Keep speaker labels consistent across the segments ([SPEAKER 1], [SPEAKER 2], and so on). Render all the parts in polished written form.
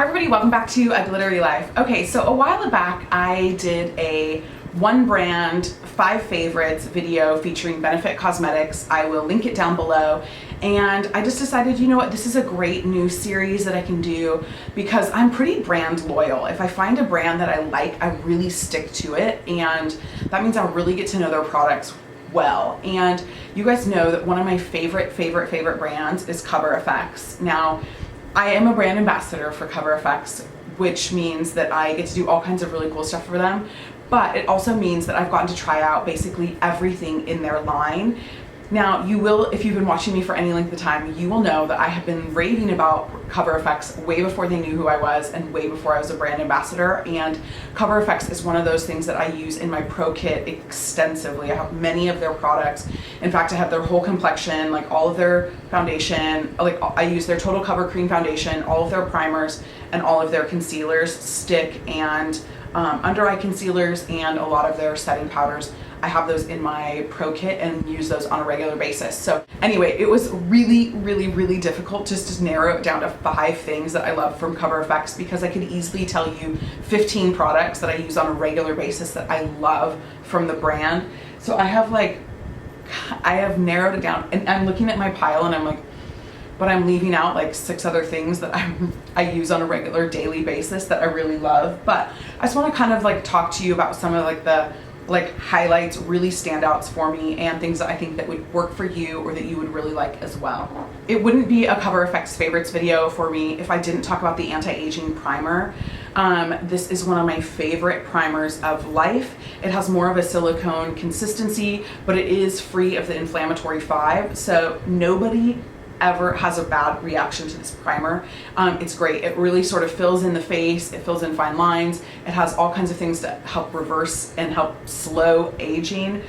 [SPEAKER 1] Hi everybody, welcome back to A Glittery Life. Okay, so a while back I did a one brand, 5 favorites video featuring Benefit Cosmetics. I will link it down below. And I just decided, you know what, this is a great new series that I can do because I'm pretty brand loyal. If I find a brand that I like, I really stick to it. And that means I'll really get to know their products well. And you guys know that one of my favorite brands is Cover FX. Now, I am a brand ambassador for Cover FX, which means that I get to do all kinds of really cool stuff for them. But it also means that I've gotten to try out basically everything in their line. Now, you will, if you've been watching me for any length of time, you will know that I have been raving about Cover FX way before they knew who I was and way before I was a brand ambassador. And Cover FX is one of those things that I use in my pro kit extensively. I have many of their products. In fact, I have their whole complexion, like all of their foundation, like I use their Total Cover Cream Foundation, all of their primers, and all of their concealers, stick and under eye concealers, and a lot of their setting powders. I have those in my pro kit and use those on a regular basis. So anyway, it was really difficult just to narrow it down to 5 things that I love from Cover FX, because I could easily tell you 15 products that I use on a regular basis that I love from the brand. So I have narrowed it down, and I'm looking at my pile and I'm like, but I'm leaving out like 6 other things that I use on a regular daily basis that I really love. But I just want to kind of like talk to you about some of like the highlights, really standouts for me, and things that I think that would work for you or that you would really like as well. It wouldn't be a Cover FX favorites video for me if I didn't talk about the anti-aging primer. This is one of my favorite primers of life. It has more of a silicone consistency, but it is free of the inflammatory 5, so nobody ever has a bad reaction to this primer. It's great. It really sort of fills in the face, it fills in fine lines, it has all kinds of things to help reverse and help slow aging.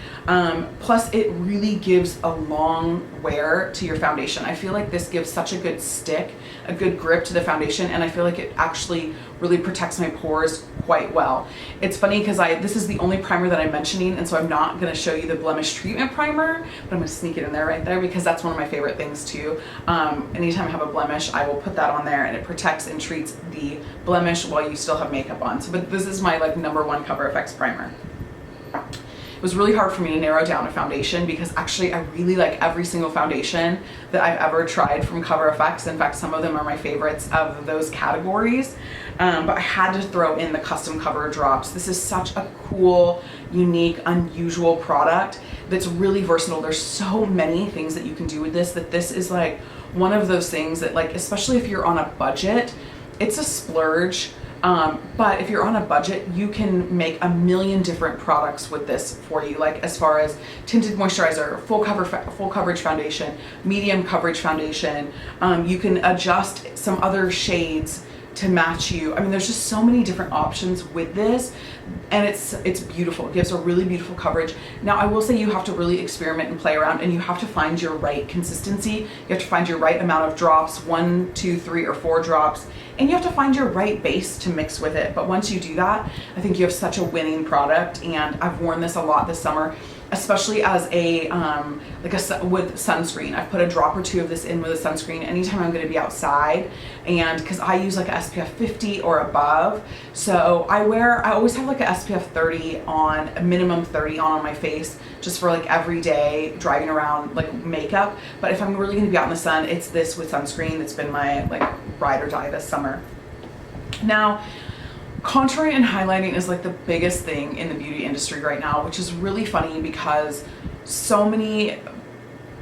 [SPEAKER 1] Plus it really gives a long wear to your foundation. I feel like this gives such a good stick, a good grip to the foundation, and I feel like it actually really protects my pores quite well. It's funny because this is the only primer that I'm mentioning, and so I'm not going to show you the blemish treatment primer, but I'm going to sneak it in there right there because that's one of my favorite things too. Anytime I have a blemish, I will put that on there, and it protects and treats the blemish while you still have makeup on. So, but this is my #1 Cover FX primer. It was really hard for me to narrow down a foundation because actually I really like every single foundation that I've ever tried from Cover FX. In fact, some of them are my favorites of those categories. But I had to throw in the custom cover drops. This is such a cool, unique, unusual product that's really versatile. There's so many things that you can do with this, that this is like one of those things that, like, especially if you're on a budget, it's a splurge. But if you're on a budget, you can make a million different products with this for you, like as far as tinted moisturizer, full coverage foundation, medium coverage foundation. You can adjust some other shades to match you. I mean, there's just so many different options with this, and it's beautiful. It gives a really beautiful coverage. Now, I will say you have to really experiment and play around, and you have to find your right consistency. You have to find your right amount of drops, 1, 2, 3, or 4 drops, and you have to find your right base to mix with it. But once you do that, I think you have such a winning product, and I've worn this a lot this summer, especially as with sunscreen. I've put a drop or 2 of this in with a sunscreen anytime I'm going to be outside, and because I use like a SPF 50 or above, so I always have like a SPF 30 on, a minimum 30 on my face, just for like everyday driving around like makeup. But if I'm really going to be out in the sun, it's this with sunscreen that's been my like ride or die this summer. Now, contouring and highlighting is like the biggest thing in the beauty industry right now, which is really funny because so many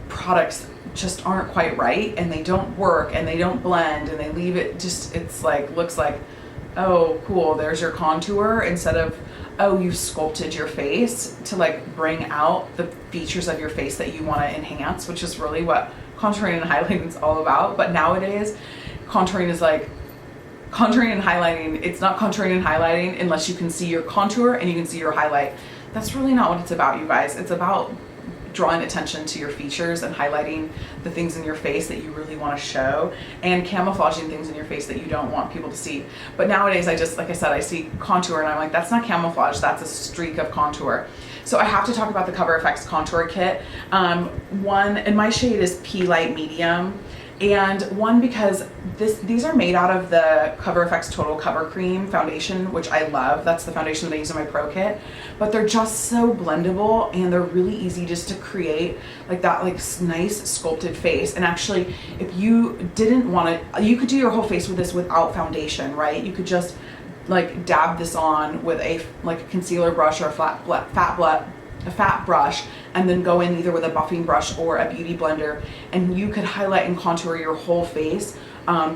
[SPEAKER 1] products just aren't quite right, and they don't work, and they don't blend, and they leave it just, it's like, looks like, oh cool, there's your contour, instead of, oh, you sculpted your face to like bring out the features of your face that you want to enhance, which is really what contouring and highlighting is all about. But nowadays, contouring is like, contouring and highlighting, it's not contouring and highlighting unless you can see your contour and you can see your highlight. That's really not what it's about, you guys. It's about drawing attention to your features and highlighting the things in your face that you really want to show, and camouflaging things in your face that you don't want people to see. But nowadays, I just, like I said, I see contour and I'm like, that's not camouflage, that's a streak of contour. So I have to talk about the Cover FX contour kit. One, and my shade is P Light Medium, And one, because these are made out of the Cover FX Total Cover Cream foundation, which I love. That's the foundation that I use in my pro kit. But they're just so blendable, and they're really easy just to create like that nice sculpted face. And actually, if you didn't want to, you could do your whole face with this without foundation, right? You could just like dab this on with a concealer brush or a fat brush, and then go in either with a buffing brush or a beauty blender, and you could highlight and contour your whole face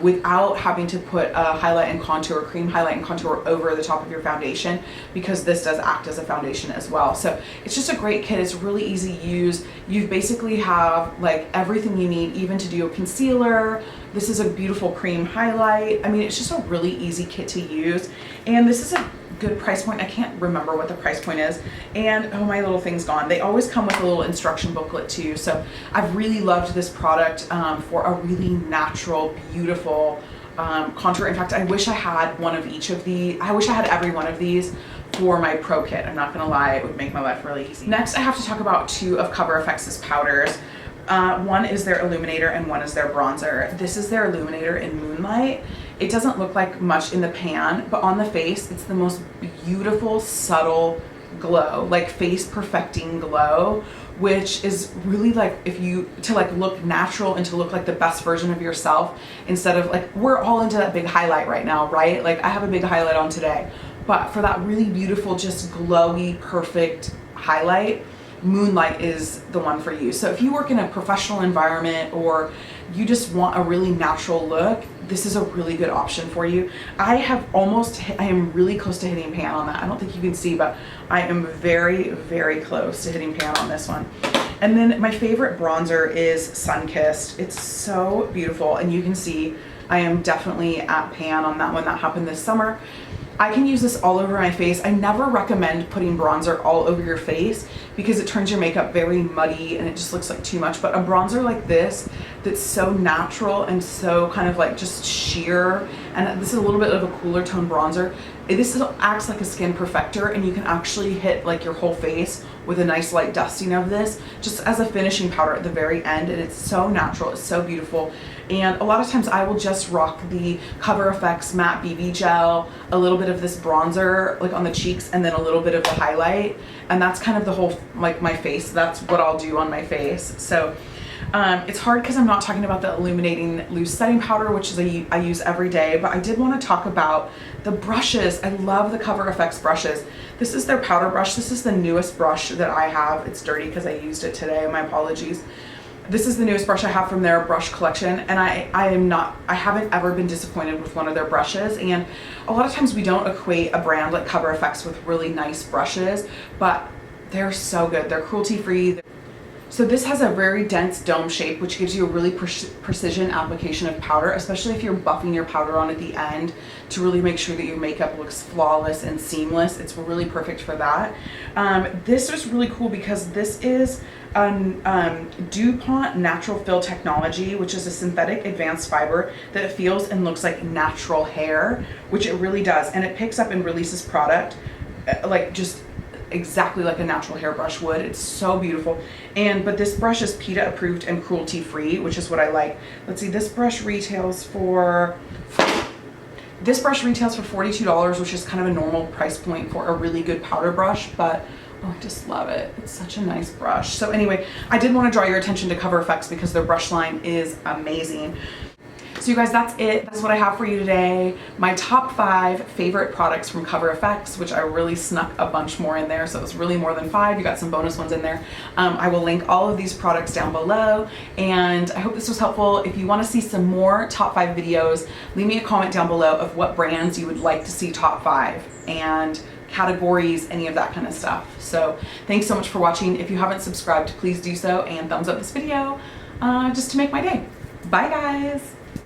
[SPEAKER 1] without having to put a highlight and contour, cream highlight and contour over the top of your foundation, because this does act as a foundation as well. So it's just a great kit. It's really easy to use. You basically have like everything you need, even to do a concealer. This is a beautiful cream highlight. I mean, it's just a really easy kit to use, and this is a good price point. I can't remember what the price point is, and oh, my little thing's gone. They always come with a little instruction booklet too, so I've really loved this product for a really natural, beautiful contour. In fact, I wish I had one of each of these. I wish I had every one of these for my pro kit. I'm not gonna lie, it would make my life really easy. Next, I have to talk about two of Cover FX's powders. One is their illuminator and one is their bronzer. This is their illuminator in Moonlight. It doesn't look like much in the pan, but on the face, it's the most beautiful, subtle glow, like face perfecting glow, which is really like to look natural and to look like the best version of yourself, instead of like, we're all into that big highlight right now, right? Like I have a big highlight on today, but for that really beautiful, just glowy, perfect highlight, Moonlight is the one for you. So if you work in a professional environment or you just want a really natural look, this is a really good option for you. I am really close to hitting pan on that. I don't think you can see, but I am very, very close to hitting pan on this one. And then my favorite bronzer is Sunkissed. It's so beautiful, and you can see I am definitely at pan on that one. That happened this summer. I can use this all over my face. I never recommend putting bronzer all over your face because it turns your makeup very muddy and it just looks like too much. But a bronzer like this, that's so natural and so kind of like just sheer, and this is a little bit of a cooler tone bronzer. This acts like a skin perfector, and you can actually hit like your whole face with a nice light dusting of this just as a finishing powder at the very end, and it's so natural, it's so beautiful. And a lot of times I will just rock the Cover FX matte BB gel, a little bit of this bronzer like on the cheeks, and then a little bit of the highlight, and that's kind of the whole, like my face, that's what I'll do on my face. So it's hard because I'm not talking about the illuminating loose setting powder, which is I use every day, but I did want to talk about the brushes. I love the Cover FX brushes. This is their powder brush. This is the newest brush that I have. It's dirty because I used it today, my apologies. This is the newest brush I have from their brush collection, and I haven't ever been disappointed with one of their brushes. And a lot of times we don't equate a brand like Cover FX with really nice brushes, but they're so good. They're cruelty free. So this has a very dense dome shape, which gives you a really precision application of powder, especially if you're buffing your powder on at the end to really make sure that your makeup looks flawless and seamless. It's really perfect for that. This is really cool because this is DuPont Natural Fill Technology, which is a synthetic advanced fiber that feels and looks like natural hair, which it really does. And it picks up and releases product like just exactly like a natural hairbrush would. It's so beautiful. But this brush is PETA approved and cruelty free, which is what I like. Let's see, this brush retails for $42, which is kind of a normal price point for a really good powder brush, but oh, I just love it. It's such a nice brush. So anyway, I did want to draw your attention to Cover FX because their brush line is amazing. So you guys, that's it. That's what I have for you today. My top 5 favorite products from Cover FX, which I really snuck a bunch more in there. So it was really more than 5. You got some bonus ones in there. I will link all of these products down below. And I hope this was helpful. If you want to see some more top 5 videos, leave me a comment down below of what brands you would like to see top 5 and categories, any of that kind of stuff. So thanks so much for watching. If you haven't subscribed, please do so, and thumbs up this video just to make my day. Bye guys.